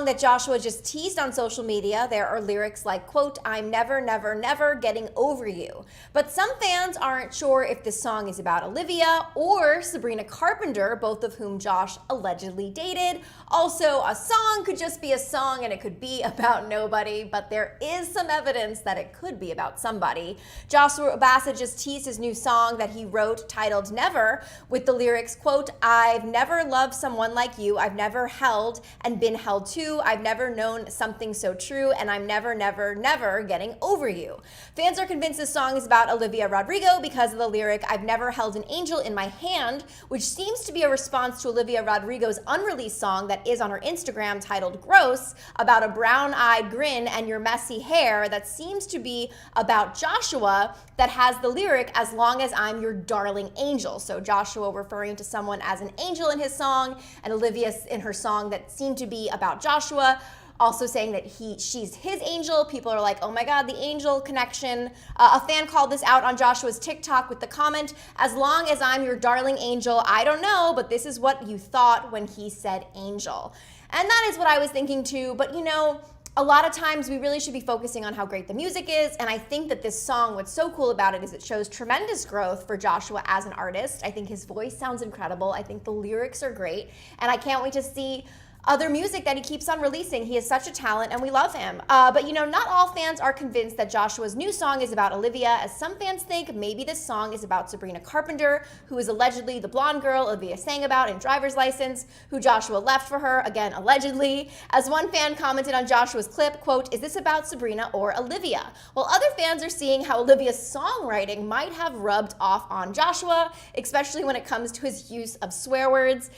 song that Joshua just teased on social media, there are lyrics like, quote, "I'm never, never, never getting over you." But some fans aren't sure if this song is about Olivia or Sabrina Carpenter, both of whom Josh allegedly dated. Also, a song could just be a song and it could be about nobody, but there is some evidence that it could be about somebody. Joshua Bassett just teased his new song that he wrote titled Never with the lyrics, quote, "I've never loved someone like you. I've never held and been held to. I've never known something so true, and I'm never, never, never getting over you." Fans are convinced this song is about Olivia Rodrigo because of the lyric, "I've never held an angel in my hand," which seems to be a response to Olivia Rodrigo's unreleased song that is on her Instagram titled Gross, about a brown-eyed grin and your messy hair, that seems to be about Joshua, that has the lyric, "As long as I'm your darling angel." So Joshua referring to someone as an angel in his song, and Olivia in her song that seemed to be about Joshua, also saying that she's his angel. People are like, oh my God, the angel connection. A fan called this out on Joshua's TikTok with the comment, "As long as I'm your darling angel, I don't know, but this is what you thought when he said angel." And that is what I was thinking too, but you know, a lot of times we really should be focusing on how great the music is, and I think that this song, what's so cool about it is it shows tremendous growth for Joshua as an artist. I think his voice sounds incredible. I think the lyrics are great, and I can't wait to see other music that he keeps on releasing. He is such a talent and we love him. But you know, not all fans are convinced that Joshua's new song is about Olivia, as some fans think maybe this song is about Sabrina Carpenter, who is allegedly the blonde girl Olivia sang about in Driver's License, who Joshua left for her, again, allegedly. As one fan commented on Joshua's clip, quote, "Is this about Sabrina or Olivia?" While other fans are seeing how Olivia's songwriting might have rubbed off on Joshua, especially when it comes to his use of swear words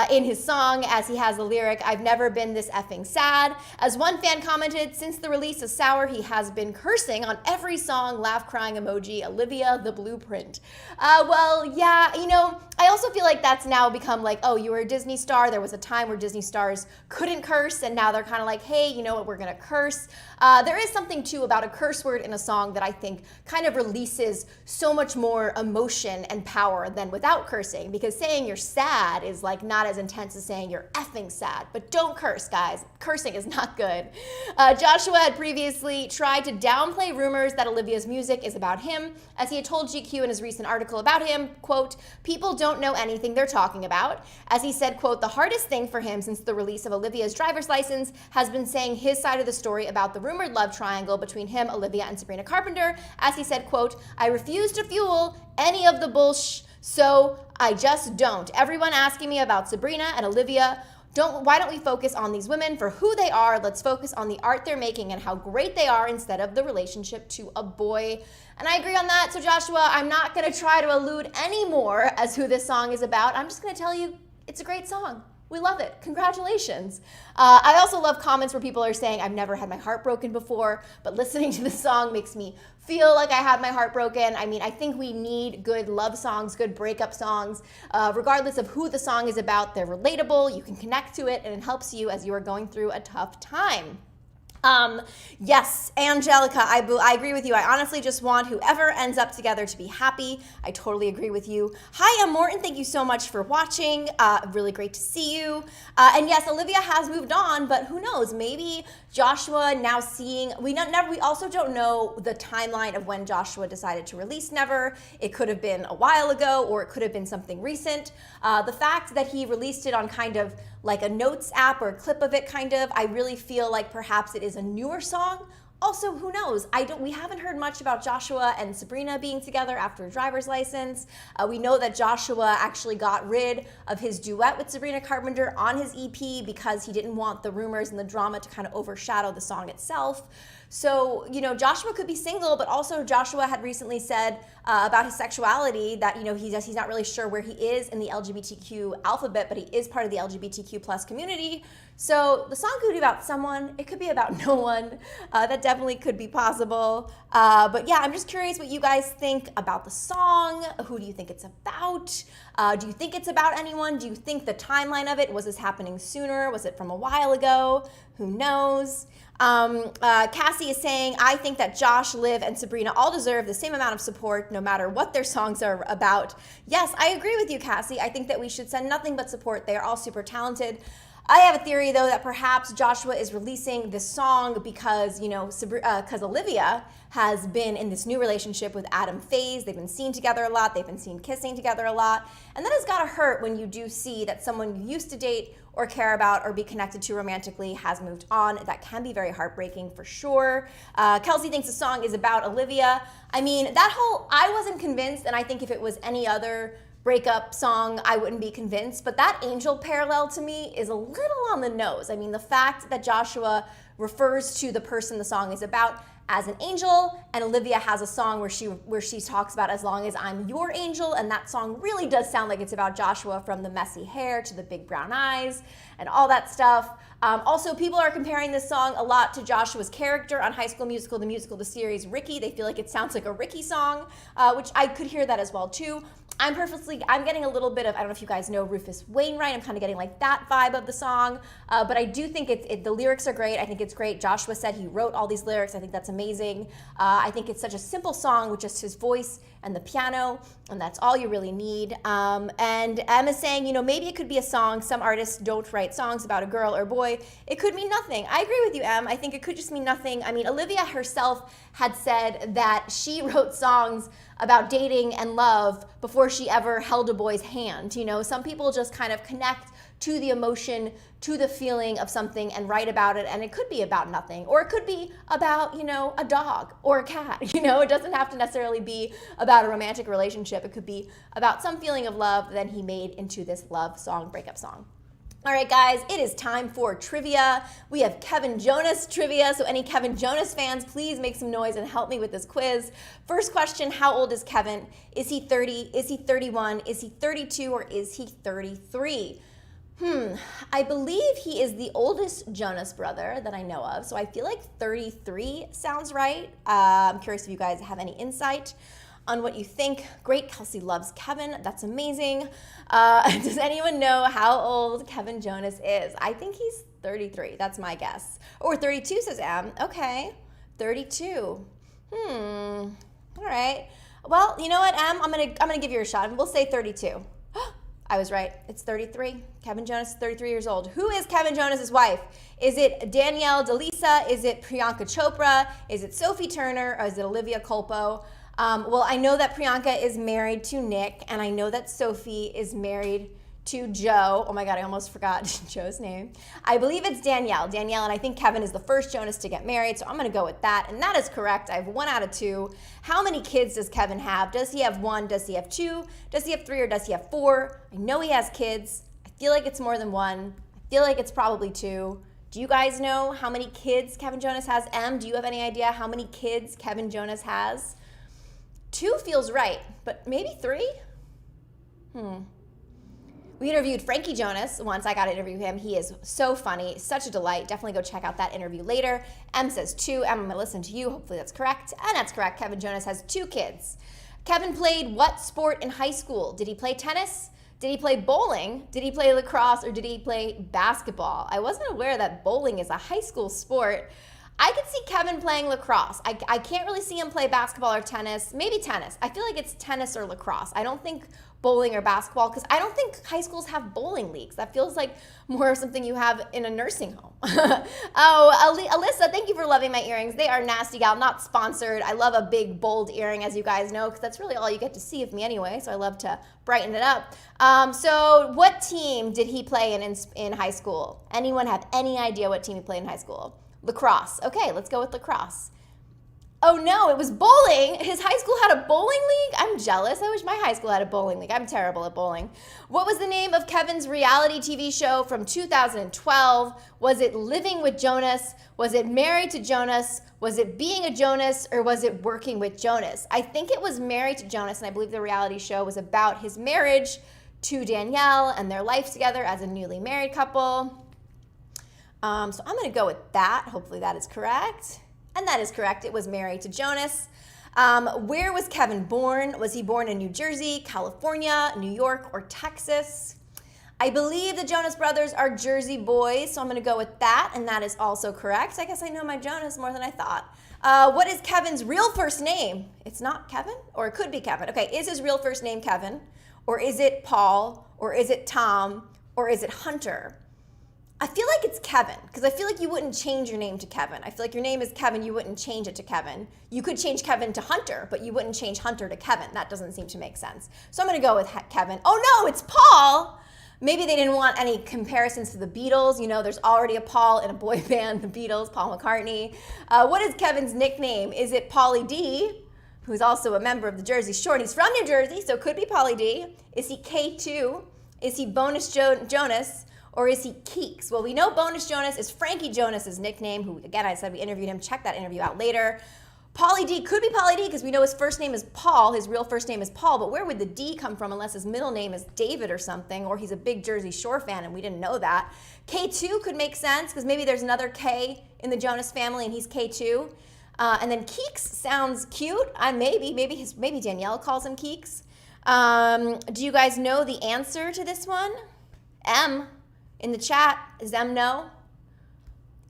in his song, as he has the lyric, "I've never been this effing sad." As one fan commented, since the release of Sour, he has been cursing on every song, laugh crying emoji, Olivia the blueprint. Well, yeah, you know, I also feel like that's now become like, oh, you were a Disney star. There was a time where Disney stars couldn't curse, and now they're kind of like, hey, you know what, we're gonna curse. There is something too about a curse word in a song that I think kind of releases so much more emotion and power than without cursing, because saying you're sad is like not as intense as saying you're effing sad. But don't curse, guys. Cursing is not good. Joshua had previously tried to downplay rumors that Olivia's music is about him, as he had told GQ in his recent article about him, quote, "People don't know anything they're talking about." As he said, quote, "The hardest thing for him since the release of Olivia's Driver's License has been saying his side of the story about the rumored love triangle between him, Olivia, and Sabrina Carpenter." As he said, quote, "I refuse to fuel any of the bullshit, so I just don't. Everyone asking me about Sabrina and Olivia, why don't we focus on these women for who they are? Let's focus on the art they're making and how great they are instead of the relationship to a boy." And I agree on that. So Joshua, I'm not gonna try to allude anymore as who this song is about. I'm just gonna tell you it's a great song. We love it. Congratulations. I also love comments where people are saying, "I've never had my heart broken before, but listening to this song makes me feel like I had my heart broken." I mean, I think we need good love songs, good breakup songs. Regardless of who the song is about, they're relatable, you can connect to it, and it helps you as you are going through a tough time. Yes, Angelica, I agree with you. I honestly just want whoever ends up together to be happy. I totally agree with you. Hi, I'm Morton. Thank you so much for watching. Really great to see you. And yes, Olivia has moved on, but who knows? Maybe Joshua now seeing, we also don't know the timeline of when Joshua decided to release Never. It could have been a while ago, or it could have been something recent. The fact that he released it on kind of like a notes app or a clip of it kind of, I really feel like perhaps it is a newer song. Also, who knows? We haven't heard much about Joshua and Sabrina being together after a Driver's License. We know that Joshua actually got rid of his duet with Sabrina Carpenter on his EP because he didn't want the rumors and the drama to kind of overshadow the song itself. So, you know, Joshua could be single, but also Joshua had recently said about his sexuality that, you know, he's not really sure where he is in the LGBTQ alphabet, but he is part of the LGBTQ plus community. So the song could be about someone, it could be about no one. That definitely could be possible. But yeah, I'm just curious what you guys think about the song. Who do you think it's about? Do you think it's about anyone? Do you think the timeline of it, was this happening sooner? Was it from a while ago? Who knows? Cassie is saying, "I think that Josh, Liv, and Sabrina all deserve the same amount of support no matter what their songs are about." Yes, I agree with you, Cassie. I think that we should send nothing but support. They are all super talented. I have a theory, though, that perhaps Joshua is releasing this song because, because Olivia has been in this new relationship with Adam Faze. They've been seen together a lot. They've been seen kissing together a lot. And that has got to hurt when you do see that someone you used to date or care about or be connected to romantically has moved on. That can be very heartbreaking for sure. Kelsey thinks the song is about Olivia. I mean, I wasn't convinced, and I think if it was any other breakup song, I wouldn't be convinced, but that angel parallel to me is a little on the nose. I mean, the fact that Joshua refers to the person the song is about as an angel, and Olivia has a song where she talks about as long as I'm your angel, and that song really does sound like it's about Joshua, from the messy hair to the big brown eyes and all that stuff. Also, people are comparing this song a lot to Joshua's character on High School Musical, the series Ricky. They feel like it sounds like a Ricky song, which I could hear that as well too. I'm getting a little bit of, I don't know if you guys know Rufus Wainwright, I'm kind of getting like that vibe of the song, but I do think the lyrics are great. I think it's great. Joshua said he wrote all these lyrics. I think that's amazing. I think it's such a simple song with just his voice and the piano, and that's all you really need. And Emma's saying, maybe it could be a song. Some artists don't write songs about a girl or boy. It could mean nothing. I agree with you, Em. I think it could just mean nothing. I mean, Olivia herself had said that she wrote songs about dating and love before she ever held a boy's hand. Some people just kind of connect to the emotion, to the feeling of something and write about it, and it could be about nothing, or it could be about, a dog or a cat. It doesn't have to necessarily be about a romantic relationship. It could be about some feeling of love that he made into this love song, breakup song. All right, guys, it is time for trivia. We have Kevin Jonas trivia, so any Kevin Jonas fans, please make some noise and help me with this quiz. First question, how old is Kevin? Is he 30? Is he 31? Is he 32? Or is he 33? I believe he is the oldest Jonas brother that I know of, so I feel like 33 sounds right. I'm curious if you guys have any insight on what you think. Great, Kelsey loves Kevin. That's amazing. Does anyone know how old Kevin Jonas is? I think he's 33. That's my guess. Or 32, says Em. Okay, 32. All right. Well, you know what, Em? I'm gonna give you a shot. We'll say 32. I was right. It's 33. Kevin Jonas is 33 years old. Who is Kevin Jonas' wife? Is it Danielle DeLisa? Is it Priyanka Chopra? Is it Sophie Turner? Or is it Olivia Culpo? Well, I know that Priyanka is married to Nick, and I know that Sophie is married to Joe. Oh my God, I almost forgot Joe's name. I believe it's Danielle, and I think Kevin is the first Jonas to get married, so I'm gonna go with that, and that is correct. I have 1 out of 2. How many kids does Kevin have? Does he have 1? Does he have 2? Does he have 3, or does he have 4? I know he has kids. I feel like it's more than 1. I feel like it's probably 2. Do you guys know how many kids Kevin Jonas has? Em, do you have any idea how many kids Kevin Jonas has? 2 feels right, but maybe 3? We interviewed Frankie Jonas once. I got to interview him. He is so funny, such a delight. Definitely go check out that interview later. Em says 2. Em, I'm going to listen to you. Hopefully that's correct. And that's correct. Kevin Jonas has 2 kids. Kevin played what sport in high school? Did he play tennis? Did he play bowling? Did he play lacrosse? Or did he play basketball? I wasn't aware that bowling is a high school sport. I could see Kevin playing lacrosse. I can't really see him play basketball or tennis. Maybe tennis. I feel like it's tennis or lacrosse. I don't think bowling or basketball, because I don't think high schools have bowling leagues. That feels like more of something you have in a nursing home. Alyssa, thank you for loving my earrings. They are nasty gal, not sponsored. I love a big, bold earring, as you guys know, because that's really all you get to see of me anyway, so I love to brighten it up. So what team did he play in high school? Anyone have any idea what team he played in high school? Lacrosse. Okay, let's go with lacrosse. Oh no, it was bowling. His high school had a bowling league? I'm jealous. I wish my high school had a bowling league. I'm terrible at bowling. What was the name of Kevin's reality TV show from 2012? Was it Living with Jonas? Was it Married to Jonas? Was it Being a Jonas? Or was it Working with Jonas? I think it was Married to Jonas, and I believe the reality show was about his marriage to Danielle and their life together as a newly married couple. So I'm going to go with that. Hopefully that is correct. And that is correct. It was Married to Jonas. Where was Kevin born? Was he born in New Jersey, California, New York, or Texas? I believe the Jonas Brothers are Jersey boys, so I'm going to go with that, and that is also correct. I guess I know my Jonas more than I thought. What is Kevin's real first name? It's not Kevin, or it could be Kevin. Okay, is his real first name Kevin, or is it Paul, or is it Tom, or is it Hunter? I feel like it's Kevin, because I feel like you wouldn't change your name to Kevin. I feel like your name is Kevin, you wouldn't change it to Kevin. You could change Kevin to Hunter, but you wouldn't change Hunter to Kevin. That doesn't seem to make sense. So I'm gonna go with Kevin. Oh no, it's Paul! Maybe they didn't want any comparisons to the Beatles. You know, there's already a Paul in a boy band, the Beatles, Paul McCartney. What is Kevin's nickname? Is it Pauly D, who's also a member of the Jersey Shore? He's from New Jersey, so could be Pauly D. Is he K2? Is he Bonus Jonas? Or is he Keeks? Well, we know Bonus Jonas is Frankie Jonas's nickname, who, again, I said we interviewed him. Check that interview out later. Pauly D could be Pauly D because we know his first name is Paul. His real first name is Paul, but where would the D come from unless his middle name is David or something, or he's a big Jersey Shore fan and we didn't know that. K2 could make sense because maybe there's another K in the Jonas family and he's K2. And then Keeks sounds cute. Maybe Danielle calls him Keeks. Do you guys know the answer to this one? M. In the chat, does M know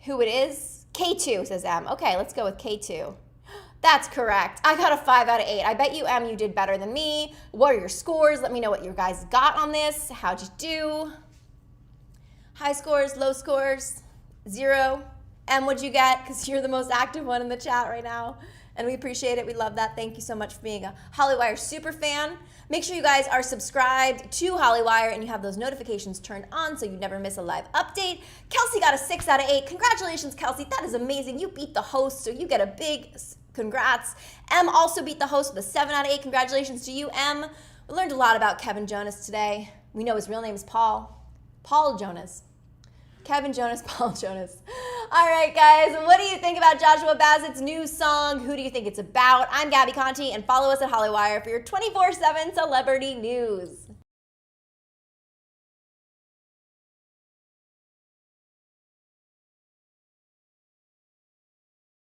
who it is? K2 says M. Okay, let's go with K2. That's correct. I got a 5 out of 8. I bet you, M, you did better than me. What are your scores? Let me know what you guys got on this. How'd you do? High scores, low scores, 0. M, what'd you get? Because you're the most active one in the chat right now. And we appreciate it. We love that. Thank you so much for being a Hollywire super fan. Make sure you guys are subscribed to Hollywire and you have those notifications turned on so you never miss a live update. Kelsey got a 6 out of 8. Congratulations, Kelsey. That is amazing. You beat the host, so you get a big congrats. M also beat the host with a 7 out of 8. Congratulations to you, M. We learned a lot about Kevin Jonas today. We know his real name is Paul. Paul Jonas. Kevin Jonas, Paul Jonas. All right, guys, what do you think about Joshua Bassett's new song? Who do you think it's about? I'm Gabby Conti, and follow us at Hollywire for your 24/7 celebrity news.